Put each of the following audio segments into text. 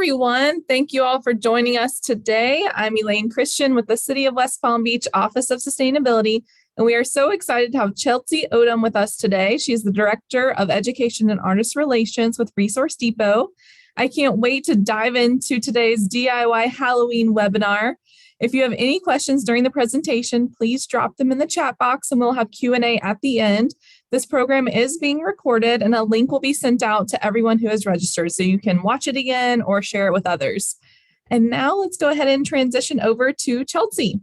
everyone. Thank you all for joining us today. I'm Elaine Christian with the City of West Palm Beach Office of Sustainability, and we are so excited to have Chelsea Odom with us today. She's the Director of Education and Artist Relations with Resource Depot. I can't wait to dive into today's DIY Halloween webinar. If you have any questions during the presentation, please drop them in the chat box and we'll have Q&A at the end. This program is being recorded and a link will be sent out to everyone who has registered so you can watch it again or share it with others. And now let's go ahead and transition over to Chelsea.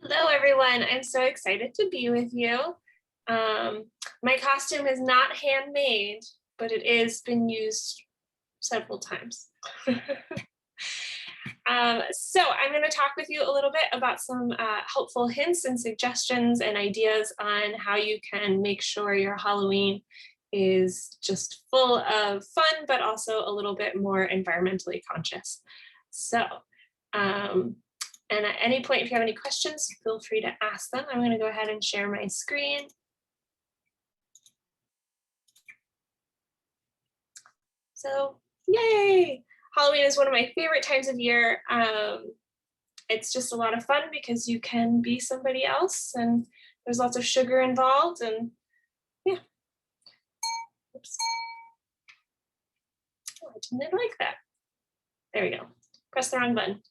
Hello, everyone. I'm so excited to be with you. My costume is not handmade, but it has been used several times. So I'm going to talk with you a little bit about some helpful hints and suggestions and ideas on how you can make sure your Halloween is just full of fun, but also a little bit more environmentally conscious. So, and at any point, if you have any questions, feel free to ask them. I'm going to go ahead and share my screen. So, yay! Halloween is one of my favorite times of year. It's just a lot of fun because you can be somebody else and there's lots of sugar involved and yeah. Oops. Oh, I didn't like that. There we go. Press the wrong button.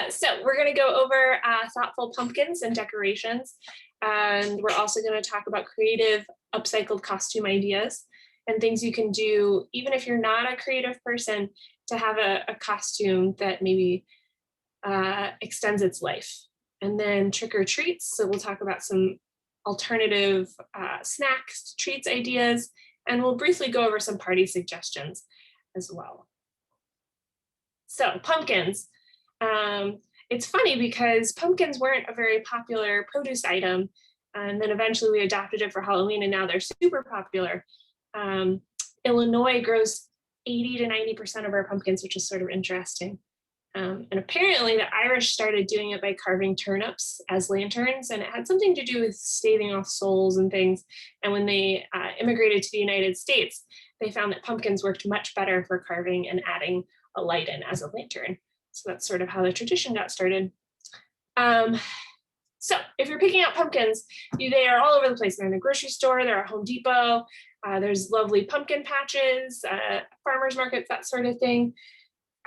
So we're going to go over thoughtful pumpkins and decorations. And we're also going to talk about creative upcycled costume ideas and things you can do, even if you're not a creative person, to have a costume that maybe extends its life. And then trick or treats. So we'll talk about some alternative snacks, treats ideas, and we'll briefly go over some party suggestions as well. So pumpkins. It's funny because pumpkins weren't a very popular produce item. And then eventually we adopted it for Halloween and now they're super popular. Illinois grows 80 to 90% of our pumpkins, which is sort of interesting. And apparently the Irish started doing it by carving turnips as lanterns, and it had something to do with staving off souls and things. And when they immigrated to the United States, they found that pumpkins worked much better for carving and adding a light in as a lantern. So that's sort of how the tradition got started. So if you're picking out pumpkins, they are all over the place. They're in the grocery store, they're at Home Depot, there's lovely pumpkin patches, farmers markets, that sort of thing.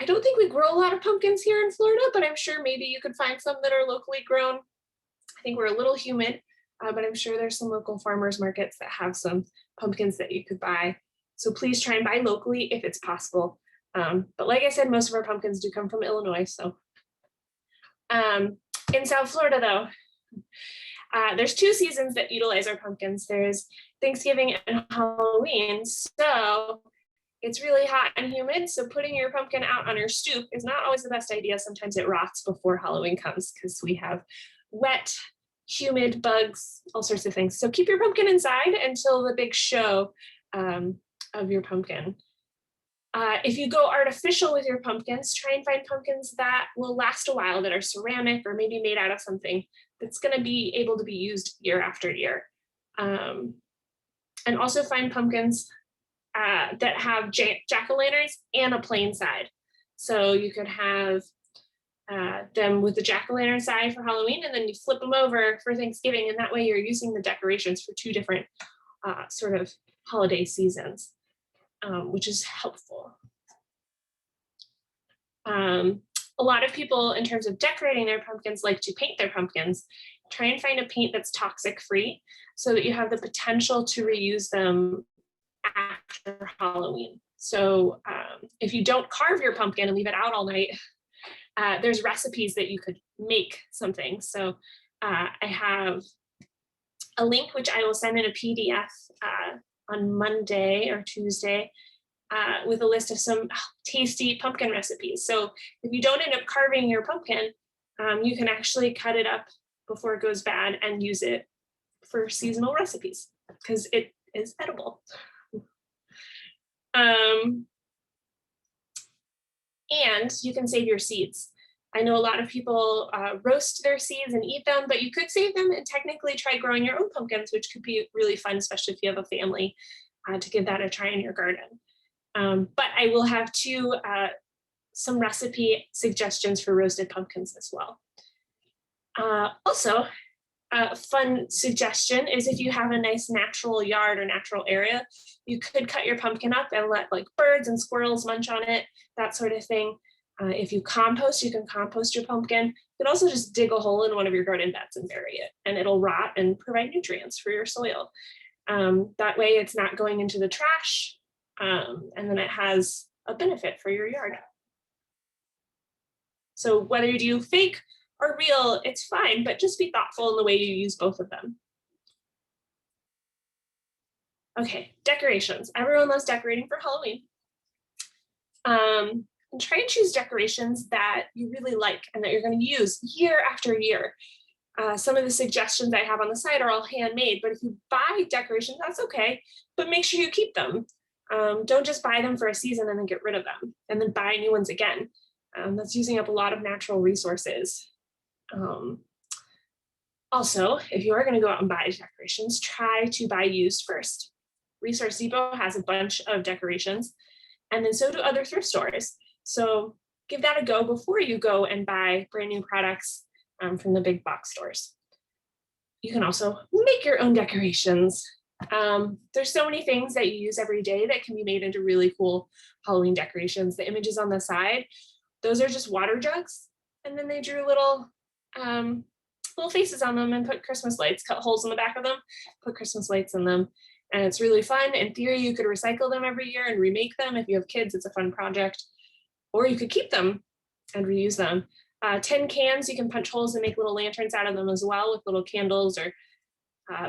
I don't think we grow a lot of pumpkins here in Florida, but I'm sure maybe you could find some that are locally grown. I think we're a little humid, but I'm sure there's some local farmers markets that have some pumpkins that you could buy. So please try and buy locally if it's possible. But like I said, most of our pumpkins do come from Illinois. So in South Florida, though, there's two seasons that utilize our pumpkins. There's Thanksgiving and Halloween. So it's really hot and humid. So putting your pumpkin out on your stoop is not always the best idea. Sometimes it rots before Halloween comes because we have wet, humid bugs, all sorts of things. So keep your pumpkin inside until the big show of your pumpkin. If you go artificial with your pumpkins, try and find pumpkins that will last a while, that are ceramic or maybe made out of something that's going to be able to be used year after year. And also find pumpkins that have jack-o'-lanterns and a plain side. So you could have them with the jack-o'-lantern side for Halloween, and then you flip them over for Thanksgiving, and that way you're using the decorations for two different sort of holiday seasons. Which is helpful. A lot of people, in terms of decorating their pumpkins, like to paint their pumpkins. Try and find a paint that's toxic free so that you have the potential to reuse them after Halloween. So if you don't carve your pumpkin and leave it out all night, there's recipes that you could make something. So I have a link, which I will send in a PDF on Monday or Tuesday with a list of some tasty pumpkin recipes. So if you don't end up carving your pumpkin, you can actually cut it up before it goes bad and use it for seasonal recipes because it is edible. And you can save your seeds. I know a lot of people roast their seeds and eat them, but you could save them and technically try growing your own pumpkins, which could be really fun, especially if you have a family, to give that a try in your garden. But I will have some recipe suggestions for roasted pumpkins as well. Also, a fun suggestion is if you have a nice natural yard or natural area, you could cut your pumpkin up and let like birds and squirrels munch on it, that sort of thing. If you compost, you can compost your pumpkin. You can also just dig a hole in one of your garden beds and bury it, and it'll rot and provide nutrients for your soil. That way it's not going into the trash, and then it has a benefit for your yard. So whether you do fake or real, it's fine, but just be thoughtful in the way you use both of them. Okay, decorations. Everyone loves decorating for Halloween. And try and choose decorations that you really like and that you're going to use year after year. Some of the suggestions I have on the side are all handmade, but if you buy decorations, that's okay, but make sure you keep them. Don't just buy them for a season and then get rid of them and then buy new ones again. That's using up a lot of natural resources. Also, if you are going to go out and buy decorations, try to buy used first. Resource Depot has a bunch of decorations, and then so do other thrift stores. So give that a go before you go and buy brand new products from the big box stores. You can also make your own decorations. There's so many things that you use every day that can be made into really cool Halloween decorations. The images on the side, those are just water jugs, and then they drew little faces on them and put Christmas lights, cut holes in the back of them, put Christmas lights in them. And it's really fun. In theory, you could recycle them every year and remake them. If you have kids, it's a fun project. Or you could keep them and reuse them. Tin cans, you can punch holes and make little lanterns out of them as well with little candles or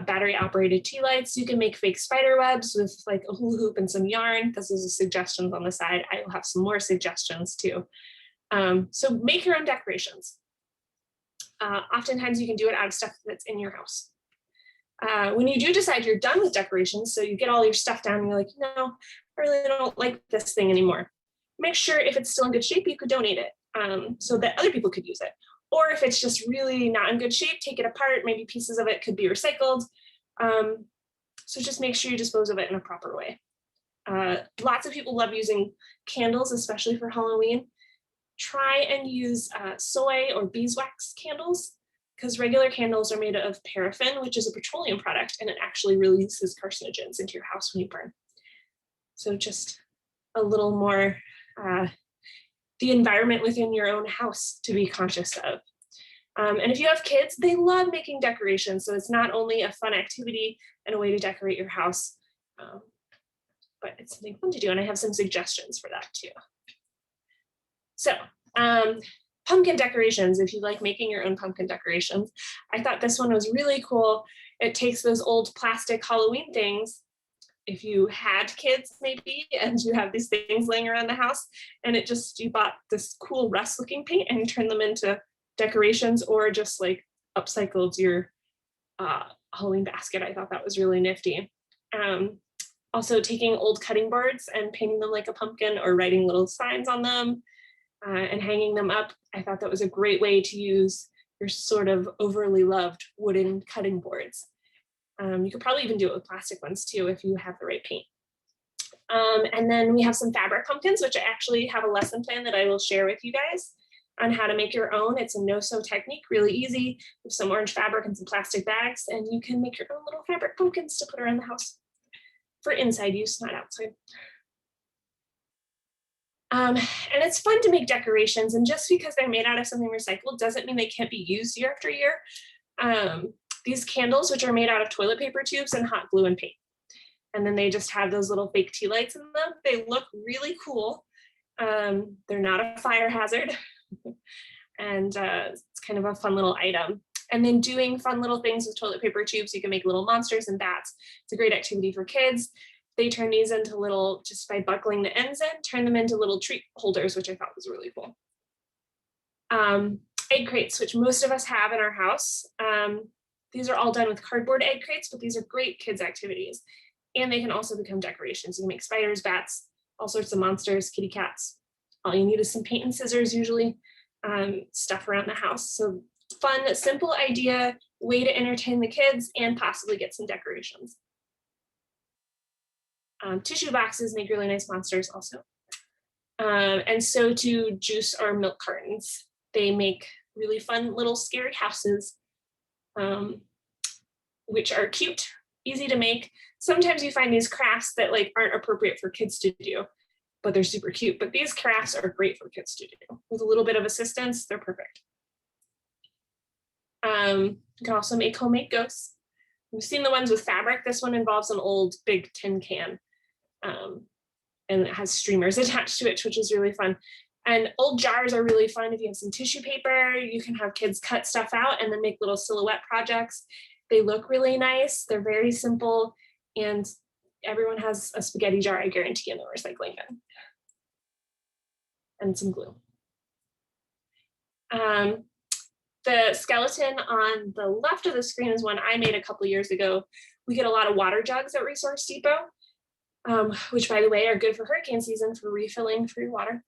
battery operated tea lights. You can make fake spider webs with like a hula hoop and some yarn. This is a suggestions on the side. I will have some more suggestions too. So make your own decorations. Oftentimes you can do it out of stuff that's in your house. When you do decide you're done with decorations, so you get all your stuff down and you're like, no, I really don't like this thing anymore. Make sure if it's still in good shape, you could donate it so that other people could use it. Or if it's just really not in good shape, take it apart. Maybe pieces of it could be recycled. So just make sure you dispose of it in a proper way. Lots of people love using candles, especially for Halloween. Try and use soy or beeswax candles, because regular candles are made of paraffin, which is a petroleum product, and it actually releases carcinogens into your house when you burn. So just a little more the environment within your own house to be conscious of. And if you have kids, they love making decorations. So it's not only a fun activity and a way to decorate your house, but it's something fun to do. And I have some suggestions for that too. So pumpkin decorations, if you like making your own pumpkin decorations, I thought this one was really cool. It takes those old plastic Halloween things, if you had kids maybe, and you have these things laying around the house, and you bought this cool rust looking paint and you turn them into decorations, or just like upcycled your Halloween basket. I thought that was really nifty. Also taking old cutting boards and painting them like a pumpkin, or writing little signs on them and hanging them up. I thought that was a great way to use your sort of overly loved wooden cutting boards. You could probably even do it with plastic ones too if you have the right paint. And then we have some fabric pumpkins, which I actually have a lesson plan that I will share with you guys on how to make your own. It's a no-sew technique, really easy, with some orange fabric and some plastic bags, and you can make your own little fabric pumpkins to put around the house for inside use, not outside. And it's fun to make decorations, and just because they're made out of something recycled doesn't mean they can't be used year after year. These candles, which are made out of toilet paper tubes and hot glue and paint, and then they just have those little fake tea lights in them. They look really cool. They're not a fire hazard, and it's kind of a fun little item. And then doing fun little things with toilet paper tubes, you can make little monsters and bats. It's a great activity for kids. They turn these into little, just by buckling the ends in, turn them into little treat holders, which I thought was really cool. Egg crates, which most of us have in our house. These are all done with cardboard egg crates, but these are great kids' activities. And they can also become decorations. You can make spiders, bats, all sorts of monsters, kitty cats. All you need is some paint and scissors, usually, stuff around the house. So fun, simple idea, way to entertain the kids and possibly get some decorations. Tissue boxes make really nice monsters also. And so do juice or milk cartons. They make really fun little scary houses, which are cute, easy to make. Sometimes you find these crafts that like aren't appropriate for kids to do, but they're super cute. But these crafts are great for kids to do. With a little bit of assistance, they're perfect. You can also make homemade ghosts. We've seen the ones with fabric. This one involves an old big tin can, and it has streamers attached to it, which is really fun. And old jars are really fun. If you have some tissue paper, you can have kids cut stuff out and then make little silhouette projects. They look really nice. They're very simple, and everyone has a spaghetti jar, I guarantee, in the recycling bin. And some glue. The skeleton on the left of the screen is one I made a couple years ago. We get a lot of water jugs at Resource Depot, which, by the way, are good for hurricane season for refilling free water.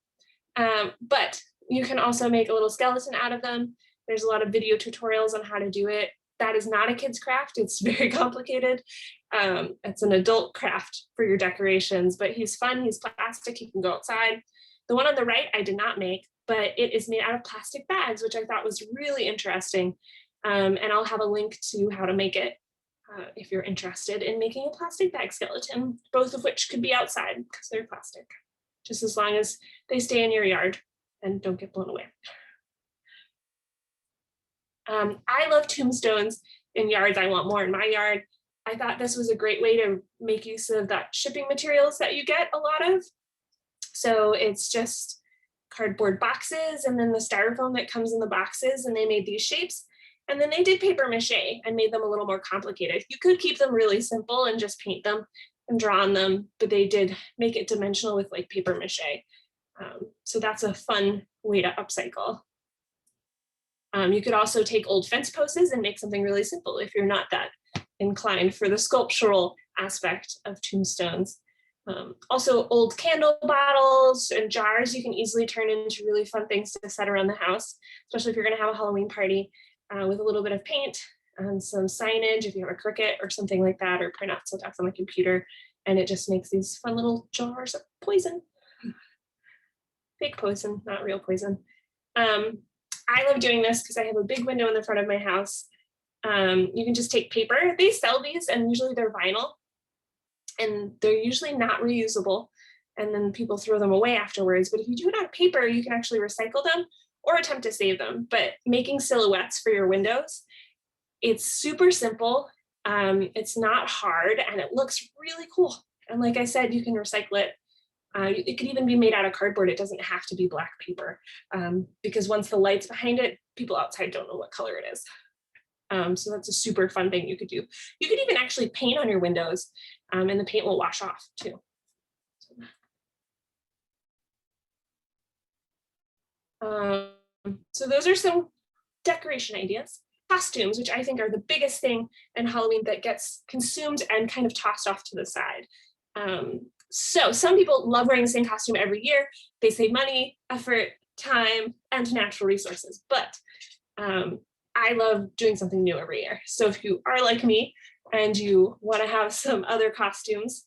But you can also make a little skeleton out of them. There's a lot of video tutorials on how to do it. That is not a kid's craft. It's very complicated. It's an adult craft for your decorations, but he's fun. He's plastic. He can go outside. The one on the right, I did not make, but it is made out of plastic bags, which I thought was really interesting. And I'll have a link to how to make it if you're interested in making a plastic bag skeleton, both of which could be outside because they're plastic, just as long as they stay in your yard and don't get blown away. I love tombstones in yards. I want more in my yard. I thought this was a great way to make use of that shipping materials that you get a lot of. So it's just cardboard boxes and then the styrofoam that comes in the boxes, and they made these shapes. And then they did paper mache and made them a little more complicated. You could keep them really simple and just paint them and draw on them, but they did make it dimensional with like paper mache. So that's a fun way to upcycle. You could also take old fence posts and make something really simple if you're not that inclined for the sculptural aspect of tombstones. Also, old candle bottles and jars you can easily turn into really fun things to set around the house, especially if you're going to have a Halloween party with a little bit of paint and some signage if you have a Cricut or something like that, or print out some stuff on the computer, and it just makes these fun little jars of poison. Fake poison, not real poison. I love doing this because I have a big window in the front of my house. You can just take paper. They sell these, and usually they're vinyl, and they're usually not reusable, and then people throw them away afterwards. But if you do it on paper, you can actually recycle them or attempt to save them. But making silhouettes for your windows, it's super simple. It's not hard, and it looks really cool. And like I said, you can recycle it. It could even be made out of cardboard. It doesn't have to be black paper, because once the light's behind it, people outside don't know what color it is. So that's a super fun thing you could do. You could even actually paint on your windows, and the paint will wash off too. So those are some decoration ideas. Costumes, which I think are the biggest thing in Halloween that gets consumed and kind of tossed off to the side. So some people love wearing the same costume every year. They save money, effort, time, and natural resources. But I love doing something new every year. So if you are like me and you want to have some other costumes,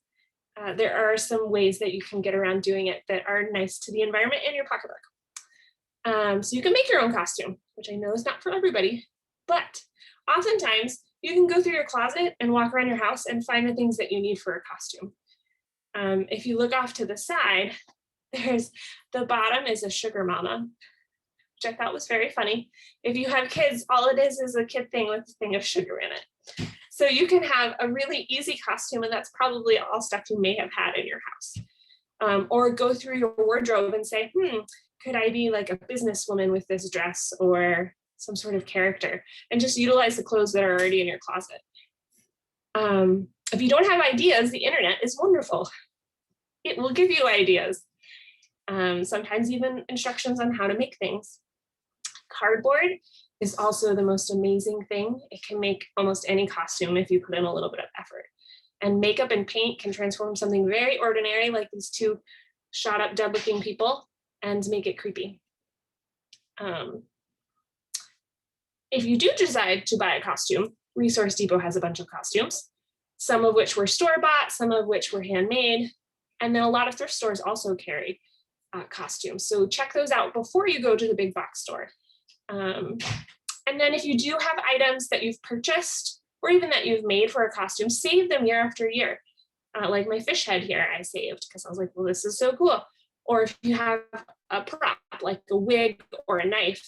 there are some ways that you can get around doing it that are nice to the environment and your pocketbook. So you can make your own costume, which I know is not for everybody, but oftentimes you can go through your closet and walk around your house and find the things that you need for a costume. If you look off to the side, there's the bottom is a sugar mama, which I thought was very funny. If you have kids, all it is a kid thing with a thing of sugar in it. So you can have a really easy costume, and that's probably all stuff you may have had in your house. Or go through your wardrobe and say, could I be like a businesswoman with this dress or some sort of character, and just utilize the clothes that are already in your closet. If you don't have ideas, the internet is wonderful. It will give you ideas. Sometimes even instructions on how to make things. Cardboard is also the most amazing thing. It can make almost any costume if you put in a little bit of effort. And makeup and paint can transform something very ordinary, like these two shot up dead looking people, and make it creepy. If you do decide to buy a costume, Resource Depot has a bunch of costumes. some of which were store-bought, some of which were handmade. And then a lot of thrift stores also carry costumes. So check those out before you go to the big box store. And then if you do have items that you've purchased or even that you've made for a costume, save them year after year. Like my fish head here, I saved because I was like, well, this is so cool. Or if you have a prop, like a wig or a knife,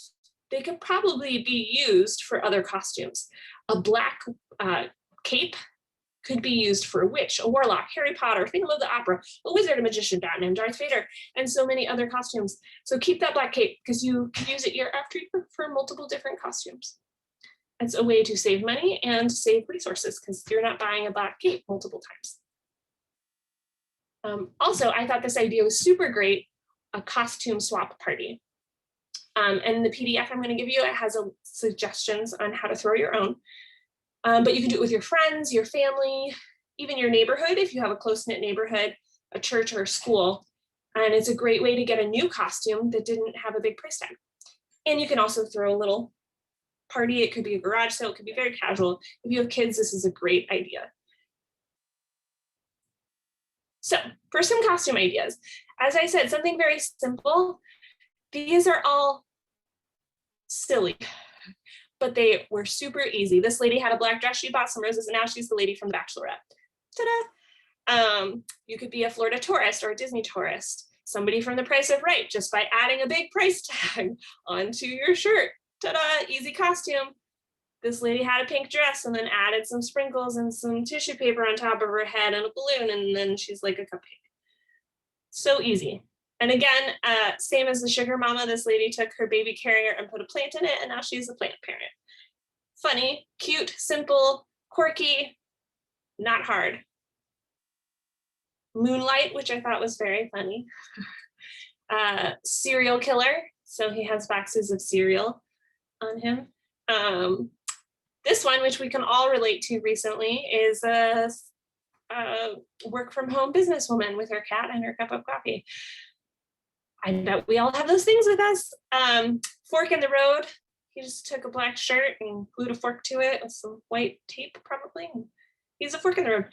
they could probably be used for other costumes. A black cape could be used for a witch, a warlock, Harry Potter, Phantom of the Opera, a wizard, a magician, Batman, Darth Vader, and so many other costumes. So keep that black cape because you can use it year after year for multiple different costumes. It's a way to save money and save resources because you're not buying a black cape multiple times. Also, I thought this idea was super great, a costume swap party. And the PDF I'm going to give you, it has suggestions on how to throw your own. But you can do it with your friends, your family, even your neighborhood if you have a close-knit neighborhood, a church or a school. And it's a great way to get a new costume that didn't have a big price tag. And you can also throw a little party. It could be a garage sale, it could be very casual. If you have kids, this is a great idea. So for some costume ideas, as I said, something very simple. These are all silly, but they were super easy. This lady had a black dress, she bought some roses, and now she's the lady from The Bachelorette. Ta-da! You could be a Florida tourist or a Disney tourist, somebody from The Price of Right, just by adding a big price tag onto your shirt. Ta-da! Easy costume. This lady had a pink dress and then added some sprinkles and some tissue paper on top of her head and a balloon, and then she's like a cupcake. So easy. And again, same as the sugar mama, this lady took her baby carrier and put a plant in it, and now she's a plant parent. Funny, cute, simple, quirky, not hard. Moonlight, which I thought was very funny. Serial killer, so he has boxes of cereal on him. This one, which we can all relate to recently, is a work from home businesswoman with her cat and her cup of coffee. I bet we all have those things with us. Fork in the road. He just took a black shirt and glued a fork to it with some white tape, probably. He's a fork in the road.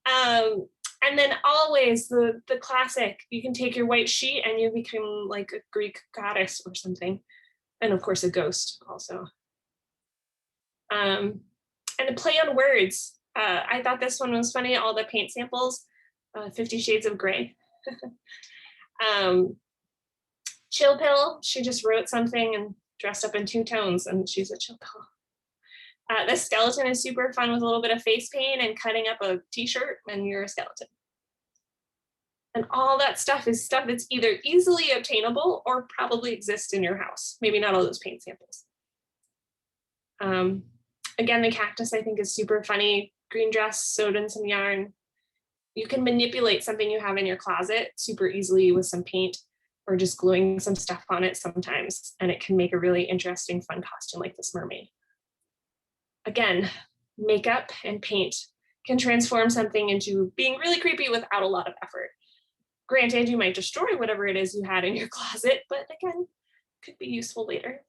And then always the classic, you can take your white sheet and you become like a Greek goddess or something. And of course, a ghost also. And a play on words. I thought this one was funny, all the paint samples, 50 Shades of Grey. Chill pill, she just wrote something and dressed up in 2 tones and she's a chill pill. The skeleton is super fun with a little bit of face paint and cutting up a t-shirt and you're a skeleton. And all that stuff is stuff that's either easily obtainable or probably exists in your house. Maybe not all those paint samples. Again, the cactus I think is super funny. Green dress sewed in some yarn. You can manipulate something you have in your closet super easily with some paint or just gluing some stuff on it sometimes, and it can make a really interesting, fun costume like this mermaid. Again, makeup and paint can transform something into being really creepy without a lot of effort. Granted, you might destroy whatever it is you had in your closet, but again, could be useful later.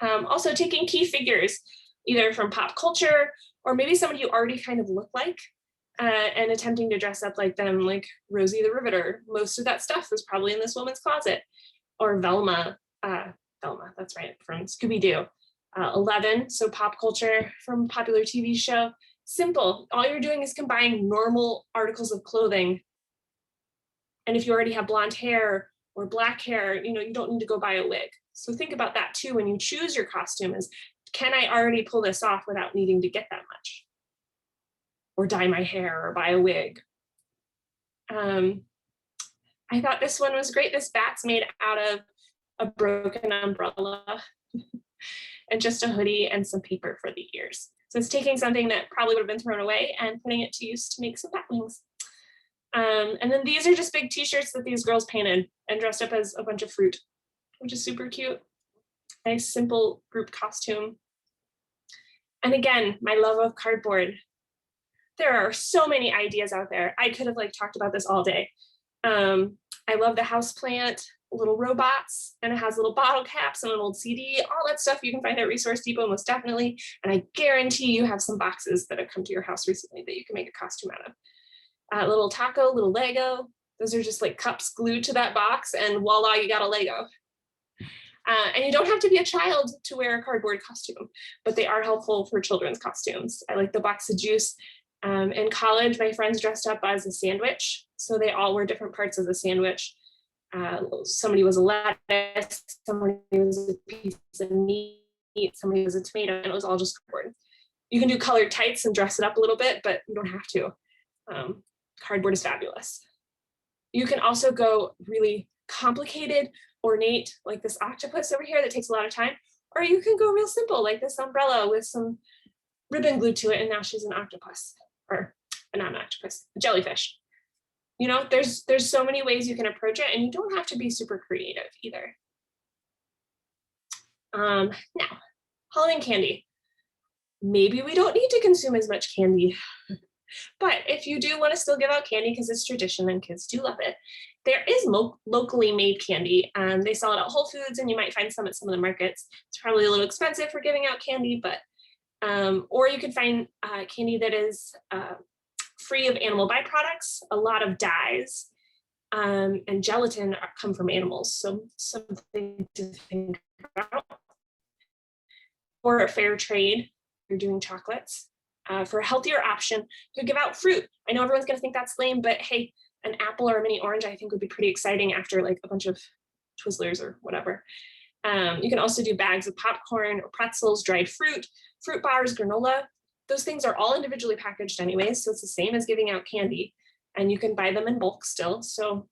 Also taking key figures, either from pop culture or maybe somebody you already kind of look like, and attempting to dress up like them, like Rosie the Riveter. Most of that stuff is probably in this woman's closet. Or Velma, that's right, from Scooby-Doo. 11, so pop culture from a popular TV show. Simple, all you're doing is combining normal articles of clothing. And if you already have blonde hair or black hair, you don't need to go buy a wig. So think about that too when you choose your costume is, can I already pull this off without needing to get that much? Or dye my hair or buy a wig. I thought this one was great. This bat's made out of a broken umbrella and just a hoodie and some paper for the ears. So it's taking something that probably would have been thrown away and putting it to use to make some bat wings. And then these are just big t-shirts that these girls painted and dressed up as a bunch of fruit, which is super cute. Nice, simple group costume. And again, my love of cardboard. There are so many ideas out there. I could have talked about this all day. I love the house plant little robots, and it has little bottle caps and an old CD, all that stuff you can find at Resource Depot most definitely. And I guarantee you have some boxes that have come to your house recently that you can make a costume out of. Little taco, little Lego. Those are just like cups glued to that box, and voila, you got a Lego. And you don't have to be a child to wear a cardboard costume, but they are helpful for children's costumes. I like the box of juice. In college, my friends dressed up as a sandwich. So they all were different parts of the sandwich. Somebody was a lettuce, somebody was a piece of meat, somebody was a tomato, and it was all just cardboard. You can do colored tights and dress it up a little bit, but you don't have to. Cardboard is fabulous. You can also go really complicated, ornate, like this octopus over here that takes a lot of time, or you can go real simple, like this umbrella with some ribbon glued to it, and now she's an octopus, or not an octopus, a jellyfish. You know, there's so many ways you can approach it, and you don't have to be super creative either. Now, Halloween candy. Maybe we don't need to consume as much candy, but if you do want to still give out candy because it's tradition and kids do love it, there is locally made candy, and they sell it at Whole Foods, and you might find some at some of the markets. It's probably a little expensive for giving out candy, but or you can find candy that is free of animal byproducts. A lot of dyes and gelatin come from animals, so something to think about. Or a fair trade, you're doing chocolates. For a healthier option, you could give out fruit. I know everyone's gonna think that's lame, but hey, an apple or a mini orange I think would be pretty exciting after like a bunch of Twizzlers or whatever. You can also do bags of popcorn or pretzels, dried fruit bars, granola. Those things are all individually packaged anyways, so it's the same as giving out candy, and you can buy them in bulk still. So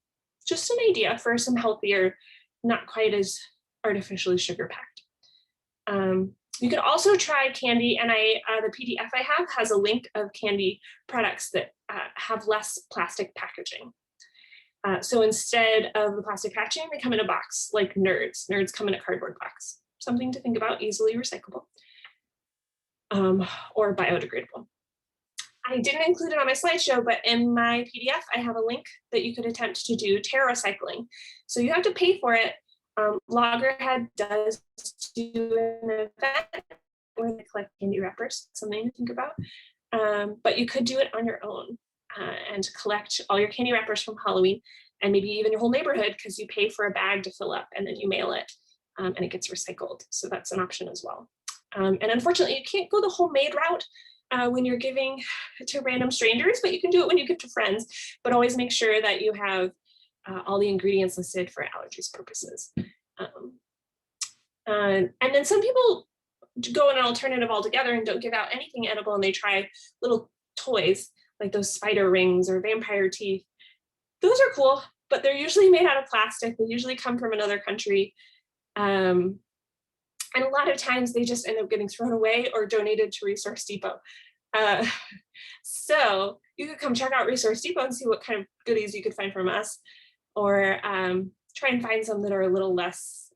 just an idea for some healthier, not quite as artificially sugar packed. You could also try candy, and the PDF I have has a link of candy products that have less plastic packaging. So instead of the plastic packaging, they come in a box, like Nerds. Nerds come in a cardboard box. Something to think about, easily recyclable or biodegradable. I didn't include it on my slideshow, but in my PDF, I have a link that you could attempt to do recycling. So you have to pay for it. Loggerhead does do an event where they collect candy wrappers, something to think about. But you could do it on your own and collect all your candy wrappers from Halloween, and maybe even your whole neighborhood, because you pay for a bag to fill up and then you mail it and it gets recycled. So that's an option as well. And unfortunately, you can't go the homemade route when you're giving to random strangers, but you can do it when you give to friends. But always make sure that you have all the ingredients listed for allergies purposes. And then some people go in an alternative altogether and don't give out anything edible, and they try little toys like those spider rings or vampire teeth. Those are cool, but they're usually made out of plastic. They usually come from another country. And a lot of times they just end up getting thrown away or donated to Resource Depot. So you could come check out Resource Depot and see what kind of goodies you could find from us, or try and find some that are a little less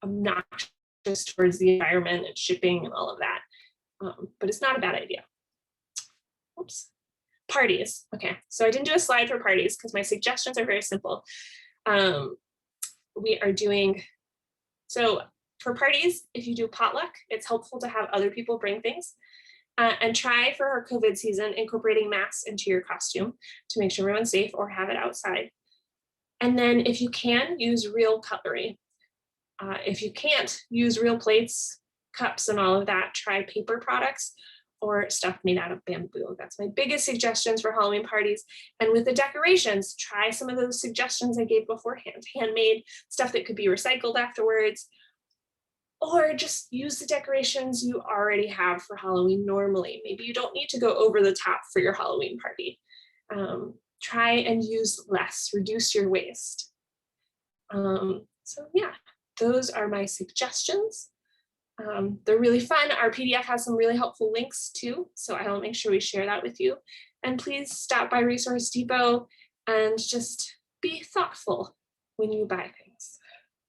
obnoxious towards the environment and shipping and all of that. But it's not a bad idea. Oops. Parties. Okay, so I didn't do a slide for parties because my suggestions are very simple. We are doing, so for parties, if you do potluck, it's helpful to have other people bring things. And try for our COVID season incorporating masks into your costume to make sure everyone's safe, or have it outside. And then if you can, use real cutlery. If you can't, use real plates, cups, and all of that. Try paper products or stuff made out of bamboo. That's my biggest suggestions for Halloween parties. And with the decorations, try some of those suggestions I gave beforehand. Handmade stuff that could be recycled afterwards, or just use the decorations you already have for Halloween normally. Maybe you don't need to go over the top for your Halloween party. Try and use less, reduce your waste. So yeah, those are my suggestions. They're really fun. Our PDF has some really helpful links too, so I will make sure we share that with you. And please stop by Resource Depot and just be thoughtful when you buy things.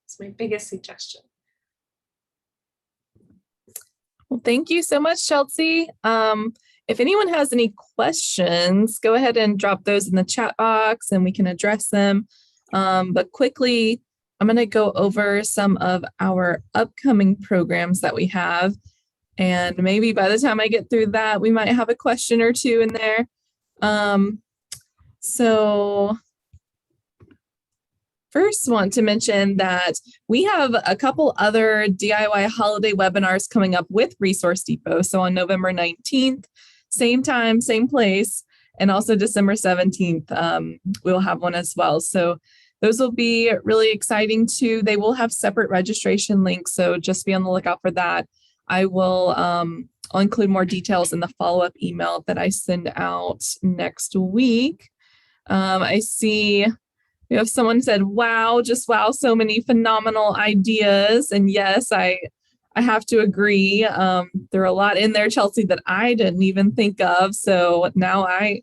It's my biggest suggestion. Well, thank you so much, Chelsea. if anyone has any questions, go ahead and drop those in the chat box and we can address them. But quickly, I'm going to go over some of our upcoming programs that we have. And maybe by the time I get through that, we might have a question or two in there. So first want to mention that we have a couple other DIY holiday webinars coming up with Resource Depot. So on November 19th, same time, same place, and also December 17th, we'll have one as well. So those will be really exciting too. They will have separate registration links, so just be on the lookout for that. I'll include more details in the follow-up email that I send out next week. I see we have someone said, wow, just wow, so many phenomenal ideas. And yes, I have to agree. There are a lot in there, Chelsea, that I didn't even think of. So now I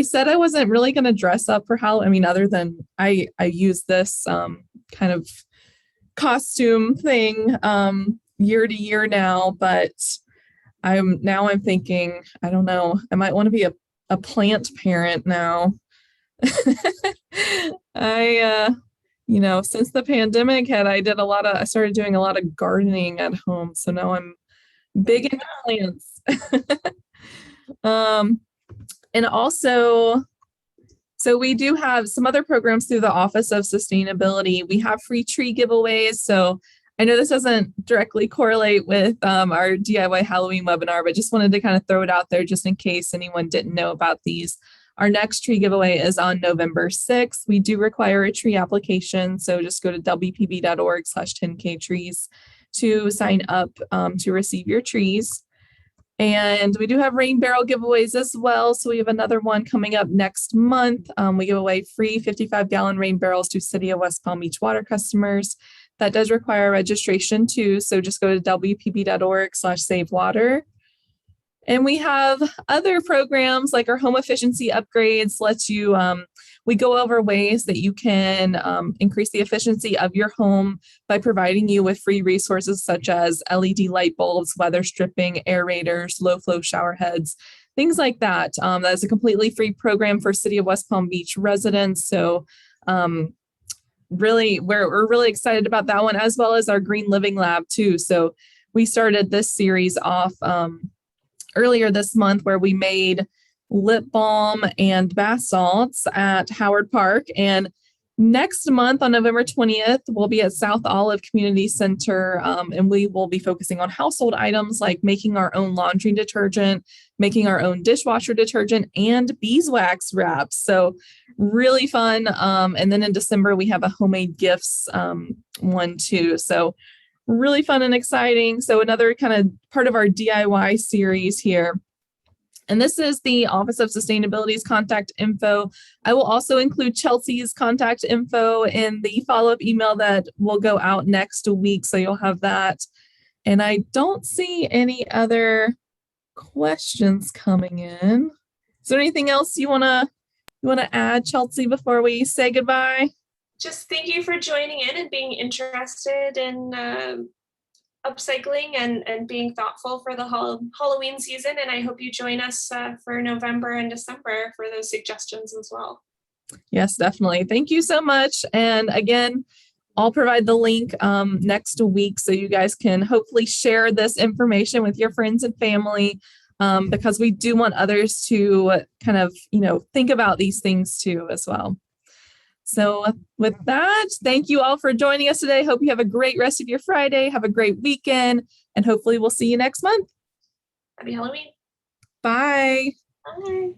said I wasn't really going to dress up for Halloween. I mean, other than I use this kind of costume thing year to year now, but I'm thinking, I don't know, I might want to be a plant parent now. Since the pandemic hit, I started doing a lot of gardening at home. So now I'm big into plants. And also, so we do have some other programs through the Office of Sustainability. We have free tree giveaways. So I know this doesn't directly correlate with our DIY Halloween webinar, but just wanted to kind of throw it out there just in case anyone didn't know about these. Our next tree giveaway is on November 6th. We do require a tree application, so just go to wpb.org/10ktrees to sign up to receive your trees. And we do have rain barrel giveaways as well. So we have another one coming up next month. We give away free 55-gallon rain barrels to City of West Palm Beach water customers. That does require registration too. So just go to wpb.org/savewater. And we have other programs like our home efficiency upgrades lets you, we go over ways that you can increase the efficiency of your home by providing you with free resources such as LED light bulbs, weather stripping, aerators, low flow shower heads, things like that. That is a completely free program for City of West Palm Beach residents. So really, we're really excited about that one, as well as our Green Living Lab too. So we started this series off earlier this month where we made lip balm and bath salts at Howard Park. And next month on November 20th, we'll be at South Olive Community Center, and we will be focusing on household items like making our own laundry detergent, making our own dishwasher detergent, and beeswax wraps. So really fun. And then in December, we have a homemade gifts one too. So really fun and exciting. So another kind of part of our DIY series here. And this is the Office of Sustainability's contact info. I will also include Chelsea's contact info in the follow-up email that will go out next week. So you'll have that. And I don't see any other questions coming in. Is there anything else you wanna add, Chelsea, before we say goodbye? Just thank you for joining in and being interested in upcycling and being thoughtful for the Halloween season. And I hope you join us for November and December for those suggestions as well. Yes, definitely. Thank you so much. And again, I'll provide the link next week so you guys can hopefully share this information with your friends and family, because we do want others to kind of, think about these things too as well. So with that, thank you all for joining us today. Hope you have a great rest of your Friday. Have a great weekend, and hopefully we'll see you next month. Happy Halloween. Bye. Bye.